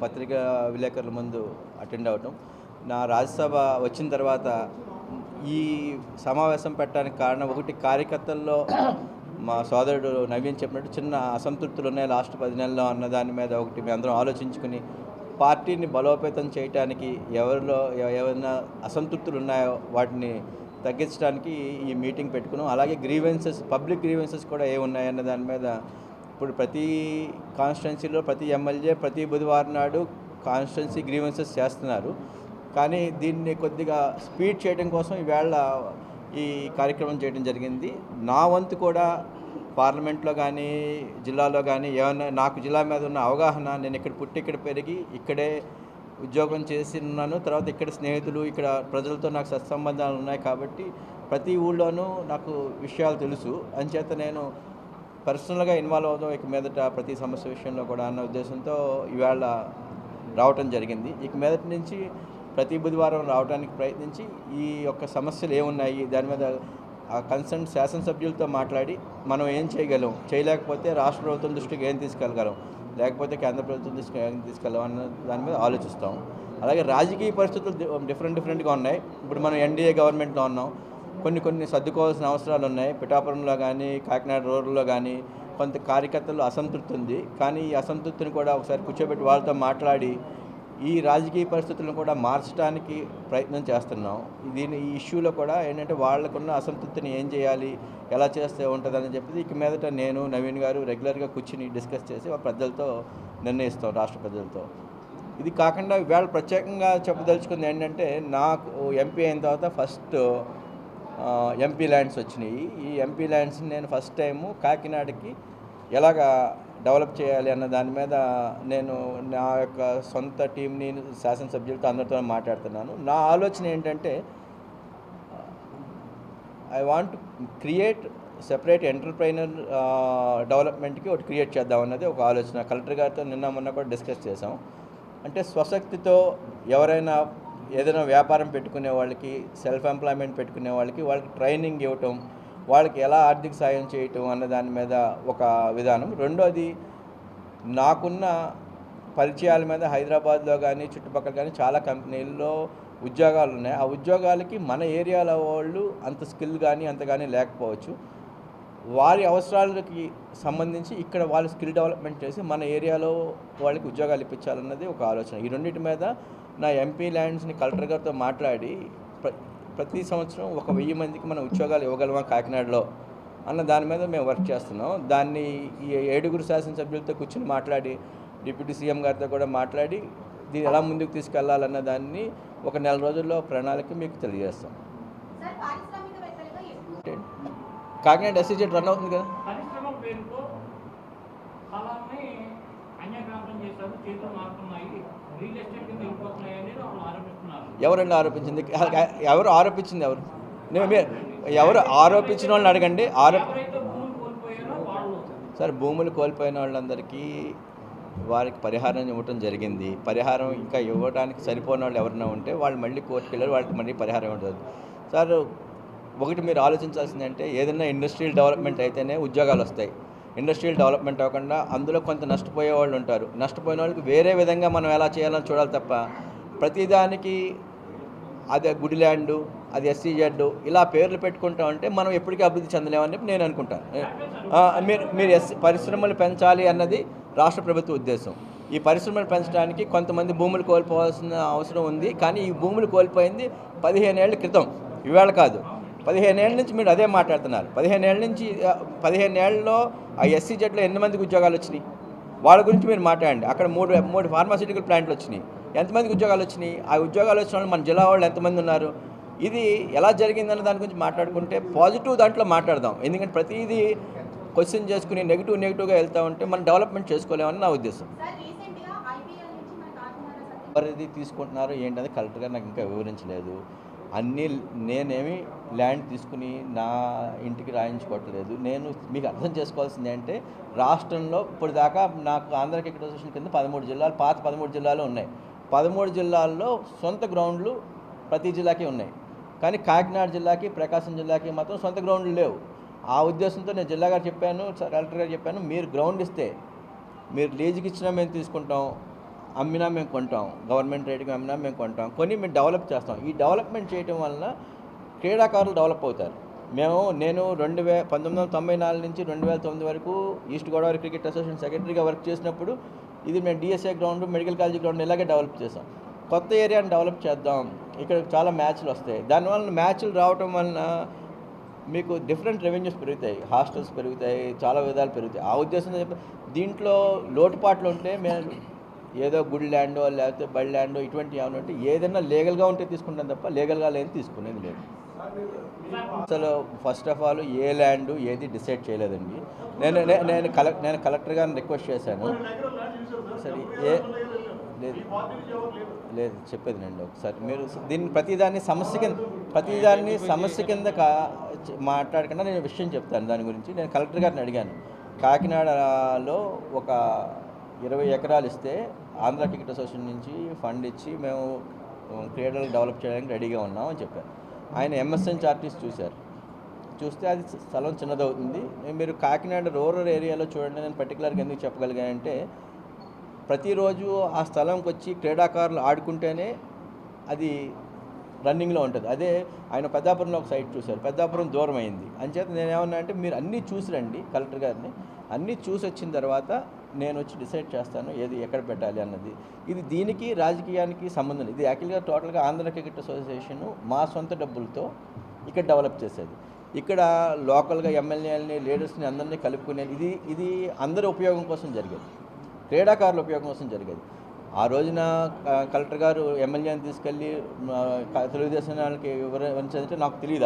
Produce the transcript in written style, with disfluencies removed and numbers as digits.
పత్రికా విలేకరుల ముందు అటెండ్ అవ్వటం. నా రాజ్యసభ వచ్చిన తర్వాత ఈ సమావేశం పెట్టడానికి కారణం ఒకటి, కార్యకర్తల్లో మా సోదరుడు నవీన్ చెప్పినట్టు చిన్న అసంతృప్తులు ఉన్నాయి లాస్ట్ 10 నెలల్లో అన్న దాని మీద ఒకటి మేము అందరం ఆలోచించుకుని పార్టీని బలోపేతం చేయడానికి ఎవరిలో ఏమైనా అసంతృప్తులు ఉన్నాయో వాటిని తగ్గించడానికి ఈ మీటింగ్ పెట్టుకున్నాం. అలాగే గ్రీవెన్సెస్, పబ్లిక్ గ్రీవెన్సెస్ కూడా ఏమున్నాయన్న దాని మీద ఇప్పుడు ప్రతి కాన్స్టిట్యున్సీలో ప్రతి ఎమ్మెల్యే ప్రతి బుధవారం నాడు కాన్స్టిట్యున్సీ గ్రీవెన్సెస్ చేస్తున్నారు. కానీ దీన్ని కొద్దిగా స్పీడ్ చేయడం కోసం ఈవేళ ఈ కార్యక్రమం చేయడం జరిగింది. నా వంతు కూడా పార్లమెంట్లో కానీ జిల్లాలో కానీ ఏమైనా నాకు జిల్లా మీద ఉన్న అవగాహన, నేను ఇక్కడ పుట్టి ఇక్కడ పెరిగి ఇక్కడే ఉద్యోగం చేసి ఉన్నాను, తర్వాత ఇక్కడ స్నేహితులు ఇక్కడ ప్రజలతో నాకు సత్సంబంధాలు ఉన్నాయి కాబట్టి ప్రతి ఊళ్ళోనూ నాకు విషయాలు తెలుసు. అంచేత నేను పర్సనల్గా ఇన్వాల్వ్ అవుదాం ఇక మీదట ప్రతి సమస్య విషయంలో కూడా అన్న ఉద్దేశంతో ఈవేళ రావటం జరిగింది. ఇక మీదటి నుంచి ప్రతి బుధవారం రావడానికి ప్రయత్నించి ఈ యొక్క సమస్యలు ఏమున్నాయి దాని మీద కన్సర్న్ శాసనసభ్యులతో మాట్లాడి మనం ఏం చేయగలం, చేయలేకపోతే రాష్ట్ర ప్రభుత్వం దృష్టికి ఏం తీసుకెళ్ళగలం, లేకపోతే కేంద్ర ప్రభుత్వం దృష్టికి ఏం తీసుకెళ్ళం అన్న దాని మీద ఆలోచిస్తాం. అలాగే రాజకీయ పరిస్థితులు డిఫరెంట్గా ఉన్నాయి. ఇప్పుడు మనం ఎన్డీఏ గవర్నమెంట్లో ఉన్నాం. కొన్ని సర్దుకోవాల్సిన అవసరాలు ఉన్నాయి. పిఠాపురంలో కానీ కాకినాడ రూరల్లో కానీ కొంత కార్యకర్తలు అసంతృప్తి ఉంది. కానీ ఈ అసంతృప్తిని కూడా ఒకసారి కూర్చోబెట్టి వాళ్ళతో మాట్లాడి ఈ రాజకీయ పరిస్థితులను కూడా మార్చడానికి ప్రయత్నం చేస్తున్నాం. ఈ ఇష్యూలో కూడా ఏంటంటే వాళ్ళకున్న అసంతృప్తిని ఏం చేయాలి, ఎలా చేస్తే ఉంటుందని చెప్పి ఇక మీదట నేను నవీన్ గారు రెగ్యులర్గా కూర్చుని డిస్కస్ చేసి ప్రజలతో నిర్ణయిస్తాం, రాష్ట్ర ప్రజలతో. ఇది కాకుండా ఇవాళ ప్రత్యేకంగా చెప్పదలుచుకుంది ఏంటంటే, నాకు ఎంపీ అయిన తర్వాత ఫస్ట్ ఎంపీ ల్యాండ్స్ వచ్చినాయి. ఈ ఎంపీ ల్యాండ్స్ని నేను ఫస్ట్ టైము కాకినాడకి ఎలాగా డెవలప్ చేయాలి అన్న దాని మీద నేను నా యొక్క సొంత టీంని శాసనసభ్యులతో అందరితో మాట్లాడుతున్నాను. నా ఆలోచన ఏంటంటే, I want create separate entrepreneur డెవలప్మెంట్కి ఒకటి క్రియేట్ చేద్దాం అన్నది ఒక ఆలోచన. కలెక్టర్ గారితో మొన్న కూడా డిస్కస్ చేసాం. అంటే స్వశక్తితో ఎవరైనా ఏదైనా వ్యాపారం పెట్టుకునే వాళ్ళకి, సెల్ఫ్ ఎంప్లాయ్మెంట్ పెట్టుకునే వాళ్ళకి ట్రైనింగ్ ఇవ్వటం, వాళ్ళకి ఎలా ఆర్థిక సాయం చేయటం అన్న దాని మీద ఒక విధానం. రెండోది, నాకున్న పరిచయాల మీద హైదరాబాద్లో కానీ చుట్టుపక్కల కానీ చాలా కంపెనీల్లో ఉద్యోగాలు ఉన్నాయి. ఆ ఉద్యోగాలకి మన ఏరియాలో వాళ్ళు అంత స్కిల్ కానీ అంత కానీ లేకపోవచ్చు. వారి అవసరాలకి సంబంధించి ఇక్కడ వాళ్ళు స్కిల్ డెవలప్మెంట్ చేసి మన ఏరియాలో వాళ్ళకి ఉద్యోగాలు ఇప్పించాలన్నది ఒక ఆలోచన. ఈ రెండింటి మీద నా ఎంపీ ల్యాండ్స్ని కలెక్టర్ గారితో మాట్లాడి ప్రతి సంవత్సరం 1000 మందికి మనం ఉద్యోగాలు ఇవ్వగలమా కాకినాడలో అన్న దాని మీద మేము వర్క్ చేస్తున్నాం. దాన్ని ఈ 7 శాసనసభ్యులతో కూర్చొని మాట్లాడి, డిప్యూటీ సీఎం గారితో కూడా మాట్లాడి దీన్ని ఎలా ముందుకు తీసుకెళ్లాలన్న దాన్ని ఒక నెల రోజుల్లో ప్రణాళిక మీకు తెలియజేస్తాం. కాకినాడ ఎస్సీజెడ్ రన్ అవుతుంది కదా. ఎవరండి ఆరోపించింది? ఎవరు ఆరోపించింది? ఎవరు ఆరోపించిన వాళ్ళని అడగండి. సార్, భూములు కోల్పోయిన వాళ్ళందరికీ వారికి పరిహారం ఇవ్వటం జరిగింది. పరిహారం ఇంకా ఇవ్వడానికి సరిపోయిన వాళ్ళు ఎవరైనా ఉంటే వాళ్ళు మళ్ళీ కోర్టుకు వెళ్ళారు, వాళ్ళకి మళ్ళీ పరిహారం ఉంటుంది. సార్, ఒకటి మీరు ఆలోచించాల్సింది అంటే, ఏదైనా ఇండస్ట్రియల్ డెవలప్మెంట్ అయితేనే ఉద్యోగాలు వస్తాయి. ఇండస్ట్రియల్ డెవలప్మెంట్ అవ్వకుండా అందులో కొంత నష్టపోయే వాళ్ళు ఉంటారు. నష్టపోయిన వాళ్ళకి వేరే విధంగా మనం ఎలా చేయాలని చూడాలి తప్ప ప్రతిదానికి అది గుడి ల్యాండు, అది ఎస్సీజెడ్ ఇలా పేర్లు పెట్టుకుంటా ఉంటే మనం ఎప్పటికీ అభివృద్ధి చెందలేమని చెప్పి నేను అనుకుంటాను. మీరు పరిశ్రమలు పెంచాలి అన్నది రాష్ట్ర ప్రభుత్వ ఉద్దేశం. ఈ పరిశ్రమలు పెంచడానికి కొంతమంది భూములు కోల్పోవాల్సిన అవసరం ఉంది. కానీ ఈ భూములు కోల్పోయింది 15 ఏళ్ల క్రితం, ఇవాళ కాదు. 15 ఏళ్ళ నుంచి మీరు అదే మాట్లాడుతున్నారు. 15 ఏళ్ళలో ఆ ఎస్సీజెడ్లో ఎన్ని మందికి ఉద్యోగాలు వచ్చినాయి వాళ్ళ గురించి మీరు మాట్లాడండి. అక్కడ మూడు ఫార్మాసిటికల్ ప్లాంట్లు వచ్చినాయి. ఎంతమందికి ఉద్యోగాలు వచ్చినాయి? ఆ ఉద్యోగాలు వచ్చిన వాళ్ళు మన జిల్లా వాళ్ళు ఎంతమంది ఉన్నారు? ఇది ఎలా జరిగిందన్న దాని గురించి మాట్లాడుకుంటే పాజిటివ్ దాంట్లో మాట్లాడదాం. ఎందుకంటే ప్రతిదీ క్వశ్చన్ చేసుకుని నెగిటివ్గా వెళ్తూ ఉంటే మనం డెవలప్మెంట్ చేసుకోలేమని నా ఉద్దేశం. ఎవరిది తీసుకుంటున్నారో ఏంటనేది కలెక్టర్ గారు నాకు ఇంకా వివరించలేదు. నేనేమి ల్యాండ్ తీసుకుని నా ఇంటికి రాయించుకోవట్లేదు. నేను మీకు అర్థం చేసుకోవాల్సింది అంటే, రాష్ట్రంలో ఇప్పుడు దాకా నాకు ఆంధ్ర క్రికెట్ అసోసియేషన్ కింద 13 జిల్లాలు, పాత 13 జిల్లాలు ఉన్నాయి. 13 జిల్లాల్లో సొంత గ్రౌండ్లు ప్రతి జిల్లాకి ఉన్నాయి. కానీ కాకినాడ జిల్లాకి, ప్రకాశం జిల్లాకి మాత్రం సొంత గ్రౌండ్లు లేవు. ఆ ఉద్దేశంతో నేను జిల్లా గారు చెప్పాను, కలెక్టర్ గారు చెప్పాను, మీరు గ్రౌండ్ ఇస్తే మీరు లీజుకి ఇచ్చినా మేము తీసుకుంటాం, అమ్మినా మేము కొంటాం, గవర్నమెంట్ రేటుకి అమ్మినా మేము కొంటాం, కొని మేము డెవలప్ చేస్తాం. ఈ డెవలప్మెంట్ చేయడం వలన క్రీడాకారులు డెవలప్ అవుతారు. నేను 1994 నుంచి 2009 వరకు ఈస్ట్ గోదావరి క్రికెట్ అసోసియేషన్ సెక్రటరీగా వర్క్ చేసినప్పుడు ఇది మేము DSA ground, medical college ground ఇలాగే డెవలప్ చేసాం. కొత్త ఏరియాని డెవలప్ చేద్దాం, ఇక్కడ చాలా మ్యాచ్లు వస్తాయి, దానివల్ల మ్యాచ్లు రావటం వలన మీకు డిఫరెంట్ రెవెన్యూస్ పెరుగుతాయి, హాస్టల్స్ పెరుగుతాయి, చాలా విధాలు పెరుగుతాయి. ఆ ఉద్దేశంతో చెప్పి దీంట్లో లోటుపాట్లు ఉంటే మేము ఏదో గుడి ల్యాండో లేకపోతే బడి ల్యాండో ఇటువంటి ఏమైనా ఉంటే ఏదైనా లీగల్గా ఉంటే తీసుకుంటాం తప్ప లీగల్గా లేని తీసుకునేది లేదు. అసలు first of all A land ఏది డిసైడ్ చేయలేదండి. నేను కలెక్టర్ గారిని రిక్వెస్ట్ చేశాను. సరే లేదు లేదు చెప్పేది నండి ఒకసారి మీరు దీన్ని ప్రతిదాన్ని సమస్య కింద మాట్లాడకుండా నేను విషయం చెప్తాను. దాని గురించి నేను కలెక్టర్ గారిని అడిగాను. కాకినాడలో ఒక 20 ఎకరాలు ఇస్తే ఆంధ్ర క్రికెట్ అసోసియేషన్ నుంచి ఫండ్ ఇచ్చి మేము క్రీడలు డెవలప్ చేయడానికి రెడీగా ఉన్నాం అని చెప్పారు. ఆయన ఎంఎస్ఎన్ చార్టీస్ చూస్తే అది స్థలం చిన్నదవుతుంది. మీరు కాకినాడ రూరల్ ఏరియాలో చూడండి. నేను పర్టికులర్గా ఎందుకు చెప్పగలిగానంటే ప్రతిరోజు ఆ స్థలంకి వచ్చి క్రీడాకారులు ఆడుకుంటేనే అది రన్నింగ్లో ఉంటుంది. అదే ఆయన పెద్దాపురంలో ఒక సైట్ చూశారు, పెద్దాపురం దూరం అయింది. అంచేత నేను ఏమన్నా అంటే మీరు అన్నీ చూసి రండి, కలెక్టర్ గారిని అన్నీ చూసి వచ్చిన తర్వాత నేను వచ్చి డిసైడ్ చేస్తాను ఏది ఎక్కడ పెట్టాలి అన్నది. ఇది దీనికి రాజకీయానికి సంబంధం లేదు. ఇది యాక్చువల్గా టోటల్గా ఆంధ్ర క్రికెట్ అసోసియేషన్ మా సొంత డబ్బులతో ఇక్కడ డెవలప్ చేసేది. ఇక్కడ లోకల్గా ఎమ్మెల్యేలని, లీడర్స్ని అందరినీ కలుపుకునేది. ఇది అందరి ఉపయోగం కోసం జరిగేది, క్రీడాకారుల ఉపయోగం కోసం జరిగేది. ఆ రోజున కలెక్టర్ గారు ఎమ్మెల్యేని తీసుకెళ్ళి తెలుగుదేశం వాళ్ళకి వివరించాలంటే నాకు తెలియదు.